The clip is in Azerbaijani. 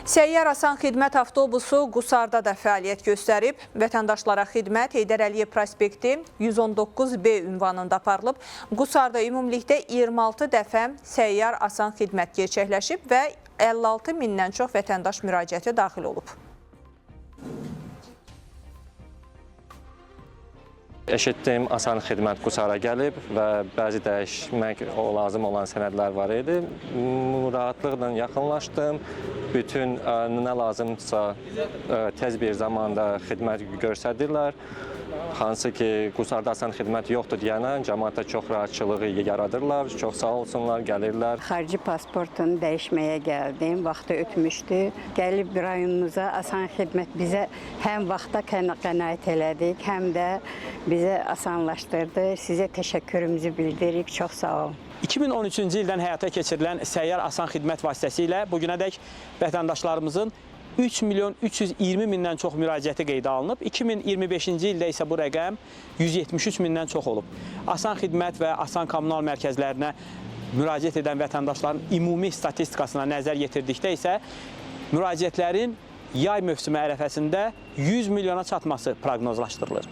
Səyyar Asan Xidmət avtobusu Qusarda da fəaliyyət göstərib. Vətəndaşlara xidmət Heydər Əliyev prospekti 119B ünvanında aparılıb. Qusarda ümumilikdə 26 dəfə Səyyar Asan Xidmət gerçəkləşib və 56 mindən çox vətəndaş müraciəti daxil olub. Eşitdim, Asan Xidmət Qusara gəlib və bəzi dəyişmək lazım olan sənədlər var idi. Rahatlıqla yaxınlaşdım. Bütün nə lazımdırsa tez bir zamanda xidmət göstərirlər. Hansı ki, Qusarda Asan Xidmət yoxdur deyənə cəmaata çox rahatçılığı yaradırlar. Çox sağ olsunlar, gəlirlər. Xarici pasportunu dəyişməyə gəldim, vaxtı ötmüşdü. Gəlib rayonumuza Asan Xidmət bizə həm vaxta qənaət elədik, həm də bizə asanlaşdırdı. Sizə təşəkkürümüzü bildiririk. Çox sağ olun. 2013-cü ildən həyata keçirilən Səyyar Asan Xidmət vasitəsilə bugünədək vətəndaşlarımızın 3.320.000 mindən çox müraciəti qeydə alınıb. 2025-ci ildə isə bu rəqəm 173 mindən çox olub. Asan Xidmət və Asan Kommunal mərkəzlərinə müraciət edən vətəndaşların ümumi statistikasına nəzər yetirdikdə isə müraciətlərin yay mövsümü ərəfəsində 100 milyona çatması proqnozlaşdırılır.